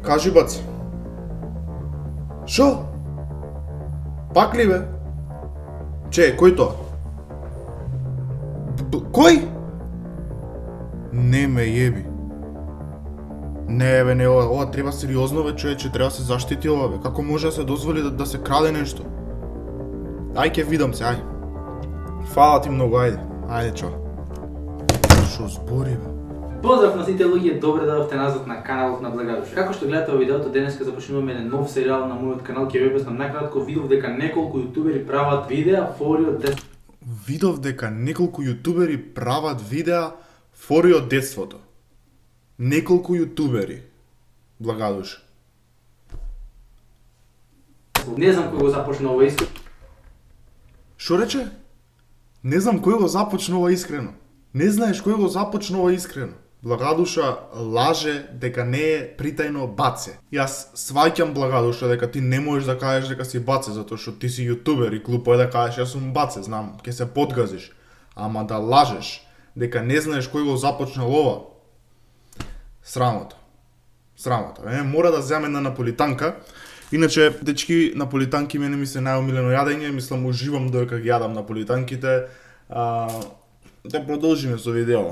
Кажи, баци. Шо? Пак ли, бе? Че, кој тоа? Кој? Не ме јеби. Не, бе, не, ова треба сериозно, бе, човече, треба се заштити ова, бе. Како може да се дозволи да се краде нешто? Ај, ке видам се, ај. Фала ти многу, ајде. Ајде, чао. Шо збори, бе? Поздрав на сите луѓе, добре дојдовте назад на каналот на Благадуш. Како што гледате во видеото, денеска започнуваме еден нов серијал на мојот канал. Ќе ви објаснам накратко, видов дека неколку јутубери прават видеа фори од детството. Видов дека неколку јутубери прават видеа фори од детството. Неколку јутубери. Благадуш. Не знам кој го започна ова искрено. Шо рече? Не знам кој го започна ова искрено. Не знаеш кој го започна ова искрено. Благадуша лаже дека не е притајно баце. Јас сваќам Благадуша дека ти не можеш да кажеш дека си баце, затоа што ти си јутубер и глупо е да кажеш јас сум баце, знам, ќе се подгазиш. Ама да лажеш дека не знаеш кој го започнал ова. Срамота. Срамота. Мора да земе на наполитанка. Иначе, дечки, наполитанки мене ми се најомилено јадење, мислам уживам додека ги јадам наполитанките. Да продолжиме со видео.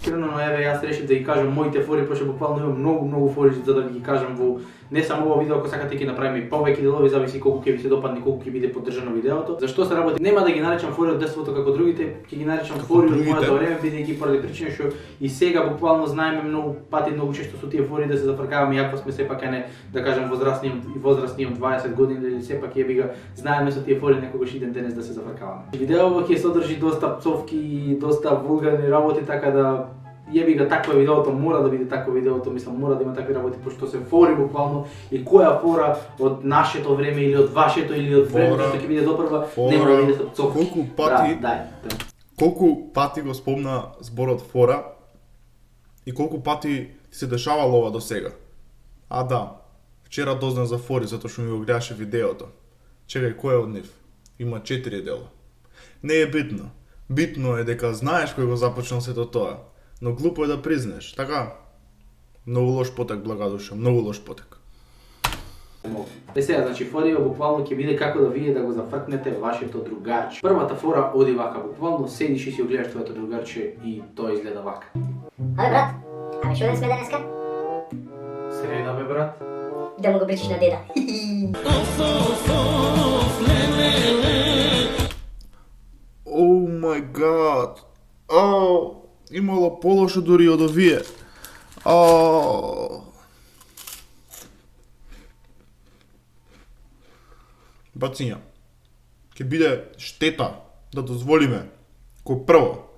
Но еве јас решив да ги кажам моите фори, пошто буквално имам многу фори за да ги кажам во не само ова видео, ако сакате ќе направиме и повеќе делови, зависи колку ќе ви се допадне, колку ќе биде поддржано видеото. Зашто се работи? Нема да ги наречам фори од детството како другите, ќе ги наречам фори од моето време, бидејќи поради причина што и сега буквално знаеме многу пати, многу често со тие фори да се зафркаваме, иако сме сепак не да кажам возрастни од 20 години или сепак јеби го знаеме со тие фори некогаш иден денес да се зафркаваме. Видеото ќе содржи доста пцовки и доста вулгарни работи, така да јеби ga такво видеото, мора да биде такво видеото, мислам мора да има такви работи, пошто се фори буквално и која фора од нашето време или од вашето или од времето што ќе биде допрва, не мора да биде со пцовки. Колку пати го спомна зборот фора и колку пати се дешавало ова до сега. А да, вчера дозна за фори затоа што ми го гледаше видеото. Чекај, кој е од нив? Има 4 дела. Не е битно. Битно е дека знаеш кој го започнал сето тоа. Но глупо е да признаеш, така? Многу лош потек, Благадуша, многу лош потек. Сега, значи форија буквално ќе биде како да вие да го зафркнете вашето другарче. Првата фора оди вака, буквално седиш и си огледаш твоето другарче и тоа изгледа вака. Абе брат, ами што ден сме денеска? Среда бе брат. Да му го причиш на деда. Oh my god. Имало полошо дури од овие. Бациња, ќе биде штета да дозволиме кој прво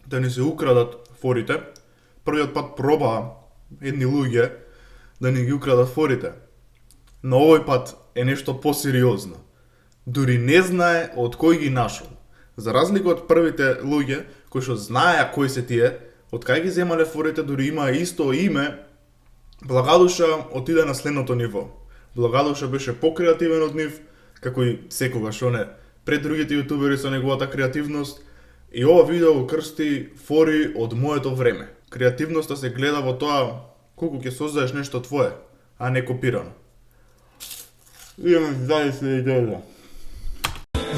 да ни се украдат форите. Првиот пат пробаа едни луѓе да ни ги украдат форите. Но овој пат е нешто посериозно. Дури не знае од кој ги нашол. За разлика од првите луѓе кои што знаеа кои се тие, од кај ги земале форите, дури имаа исто име, Благадуша отиде на следното ниво. Благадуша беше покреативен од нив, како и секогаш пред другите јутубери со неговата креативност, и ова видео го крсти фори од моето време. Креативноста се гледа во тоа колку ќе создадеш нешто твое, а не копирано. Идеме дали се идеја.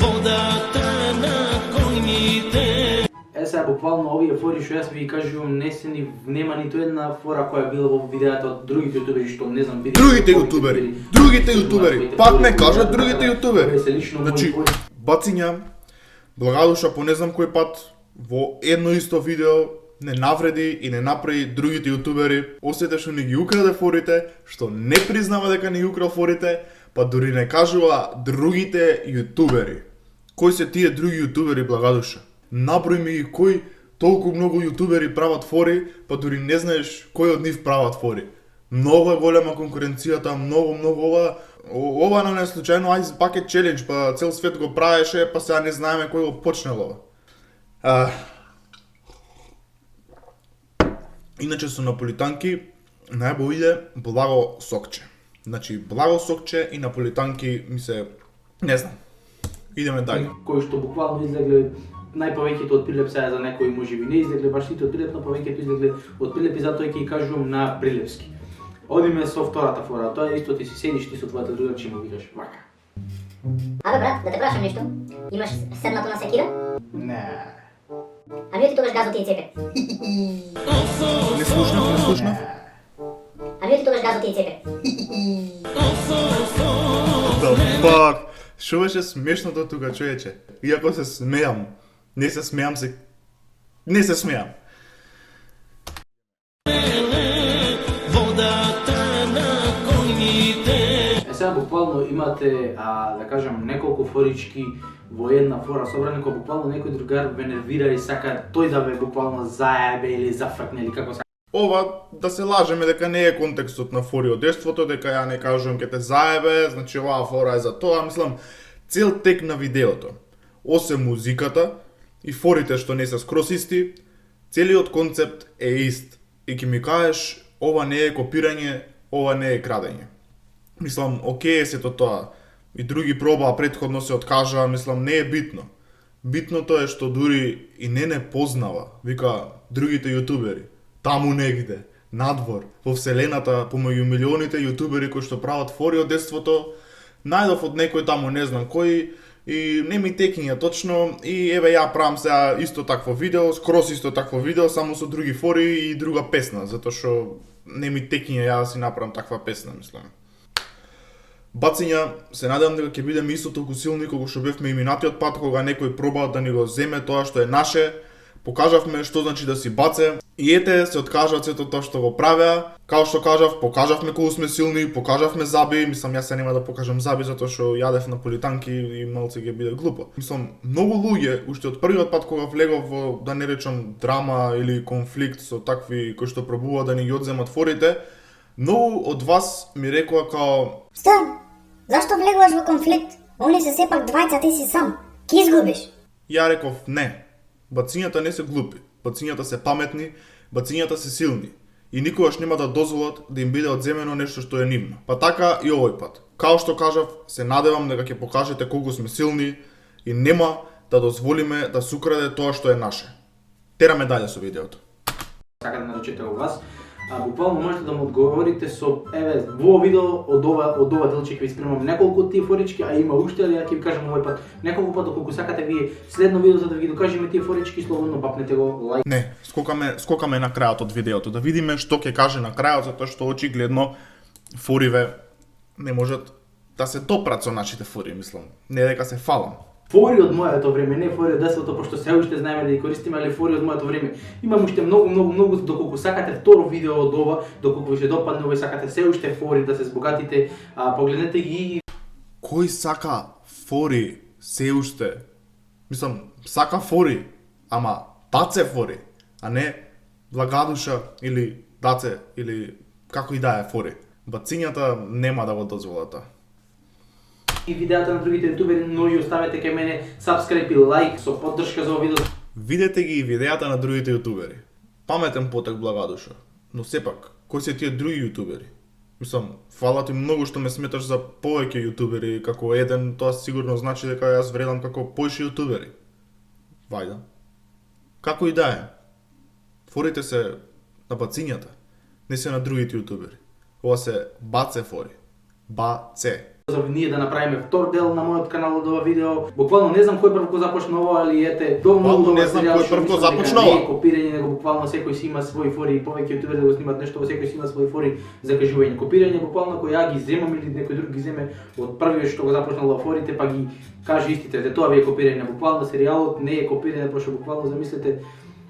Водата на коњите. Сега буквално овие фори што јас ви ги кажувам нема ниту една фора која била во видеото од другите јутубери што не знам видео. Другите јутубери, пак ме кажат другите јутубери. Значи, бациња, Благадуша по не знам кој пат во едно исто видео не навреди и не направи другите јутубери, осете што ни ги украде форите, што не признава дека ни ги украл форите, па дури не кажува другите јутубери. Кои се тие други јутубери, Благадуша? Наброј ми ги кои толку многу јутубери прават фори, па дури не знаеш кој од нив прават фори. Многу е голема конкуренцијата, многу ова на неслучајно Ice Bucket Challenge, па цел свет го правеше, па сега не знаеме кој го почнал ова. Иначе со наполитанки најбо иде благо сокче. Значи благо сокче и наполитанки ми се не знам. Идеме даје. Кои што буквално излегле најповеќето од Прилеп сега за некои можеби не излегле баш сите од Прилеп, но повеќето излегле од Прилеп и затоа ќе ги кажувам на прилепски. Одиме со втората фора, тоа е исто ти си седиш ти со твојата другарче и му викаш вака. Абе брат, да те прашам нешто. Имаш седнато на секира? Не. А вие ти тогаш газот ти е цепе. Не слушнав. А вие ти тогаш газот ти е цепе. Да fuck. Шо беше смешното тука, човече? Иако се смеам. Не се смеам. Сега буквално имате, да кажам, неколку форички во една фора собрани, кога буквално некој другар ве нервира и сака тој да ве буквално заебе или зафркне или како сака. Ова, да се лажеме дека не е контекстот на фори од детството, дека ја не кажувам ке те заебе, значи оваа фора е за тоа, мислам, цел тек на видеото, осем музиката и форите што не се скрос исти, целиот концепт е ист. И ќе ми кажеш, ова не е копирање, ова не е крадење. Мислам, окей е сето тоа. И други пробаа претходно се откажаа, мислам, не е битно. Битното е што дури и не познава, вика другите јутубери, таму негде, надвор, во вселената, помеѓу милионите јутубери кои што прават фори од детството, најдов од некој таму не знам кој и не ми текиња точно и еве ја правам сега исто такво видео, скрос исто такво видео, само со други фори и друга песна, затоа што не ми текиња ја да си направам таква песна, мислам. Бацења, се надевам дека ќе бидеме исто толку силни кога што бевме и минатиот пат, кога некој проба да ни го земе тоа што е наше, покажавме што значи да си баце, и ете се откажа од сето тоа што го правеа, као што кажав, покажавме колку сме силни, покажавме заби, мислам јас се нема да покажам заби затоа што јадев наполитанки и малце ќе биде глупо. Мислам, многу луѓе, уште од првиот пат кога влегов во, да не речам, драма или конфликт со такви кои што пробуваат да ни ги одземат форите, многу од вас ми рекоа као: Стој, зашто влегуваш во конфликт? Они се сепак двајца, ти си сам. Ки изгубиш? Ја реков не. Бацињата не се глупи, бацињата се паметни, бацињата се силни и никогаш нема да дозволат да им биде одземено нешто што е нивно. Па така и овој пат. Као што кажав, се надевам дека ќе покажете колку сме силни и нема да дозволиме да се украде тоа што е наше. Тераме дале со видеото. Сака да наречете во вас. Буквално можете да му одговорите со, еве, во видео од ова делче ќе ви спремам неколку од тие форички, а има уште, али ја ќе ви кажам овој пат неколку пат, колку сакате вие следно видео за да ви докажеме тие форички, слободно бапнете го лайк. Не, скокаме на крајот од видеото, да видиме што ќе каже на крајот, затоа што очигледно фориве не можат да се допрат со нашите фори, мислам. Не дека се фалам. Фори од моето време, не фори од детството, пошто се уште знаеме да ги користиме, али фори од моето време. Имам уште многу, доколку сакате второ видео од ова, доколку ви се допадне ова и сакате се уште фори да се збогатите, погледнете ги. Кој сака фори се уште? Мислам, сака фори, ама таце фори, а не благадуша или даце или како и да е фори. Бацињата нема да го дозволат тоа. И видеата на другите јутубери, но и оставете кај мене subscribe и лайк со поддршка за овој видео. Видете ги и видеата на другите јутубери. Паметен потек благадуша, но сепак, кои се тие други јутубери? Мислам, фала ти многу што ме сметаш за повеќе јутубери, како еден, тоа сигурно значи дека јас вредам како поише јутубери. Вајда. Како и да е. Форите се на бацињата, не се на другите јутубери. Ова се баце фори. Баце. За ние да направиме втор дел на мојот канал од ова видео. Буквално не знам кој прв го започна ова, али ете, Буквално не знам кој прв го започна ова. Не е копирање, него буквално секој си има свои фори и повеќе јутубери да го снимат нешто, секој си има свои фори за кажување. Копирање буквално кој ја ги земам или некој друг ги земе од првиот што го започнал во форите, па ги каже истите, тоа ви е копирање. Буквално серијалот не е копирање, пошто буквално замислете,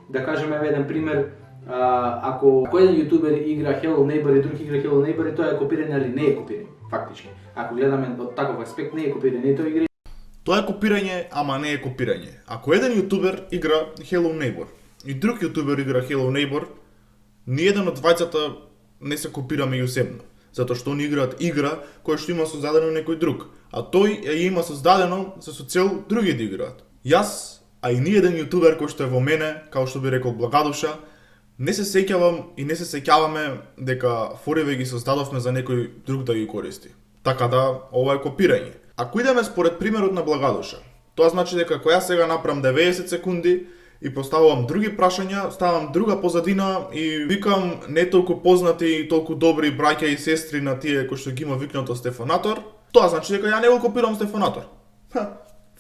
да кажеме еден пример, ако еден јутубер игра Hello Neighbor и друг игра Hello Neighbor, тоа е копирање, али не е копирање, фактички. Ако гледаме од таков аспект, не е копирање, тоа игра. Тоа е копирање, ама не е копирање. Ако еден јутубер игра Hello Neighbor и друг јутубер игра Hello Neighbor, ниеден од двајцата не се копира меѓусебно, затоа што они играат игра која што има создадено некој друг, а тој ја има создадено со цел други да играат. Јас а и ни еден јутубер кој што е во мене, као што би рекол Благадуша, не се сеќавам и не се сеќаваме дека фориве ги создадовме за некој друг да ги користи. Така да, ова е копирање. Ако идеме според примерот на Благадуша, тоа значи дека кога јас сега направам 90 секунди и поставувам други прашања, ставам друга позадина и викам не толку познати и толку добри браќа и сестри на тие кои што ги има викнато Стефанатор, тоа значи дека ја не го копирам Стефанатор.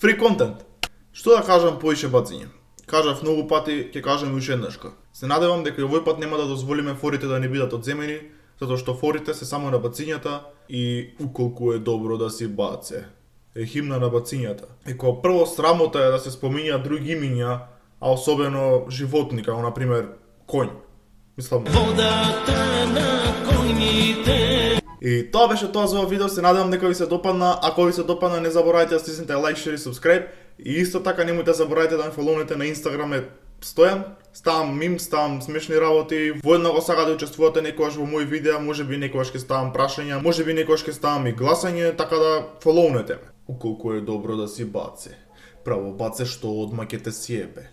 Фри контент. Што да кажам поише бацење? Кажав многу пати, ќе кажам и уште еднашка. Се надевам дека и овој пат нема да дозволиме форите да не бидат одземени, затоа што форите се само на бацињата и уколку е добро да си баце. Е химна на бацињата. И кога прво срамота е да се споминјаат други имиња, а особено животни, како например коњ. Мислам. Водата на коњите. И тоа беше тоа за овој видео, се надевам дека ви се допадна. Ако ви се допадна, не заборавајте да стиснете лайк, шер и subscribe. И исто така немојте да заборавајте да ме фоловнете на Инстаграм е Стојан. Ставам мим, ставам смешни работи. Воеднакво сака да учествувате некогаш во мои видеа, можеби некогаш ќе ставам прашања, можеби некогаш ќе ставам и гласање, така да фоловнете ме. Уколку е добро да си баце. Право баце што одма ќе те сјебе.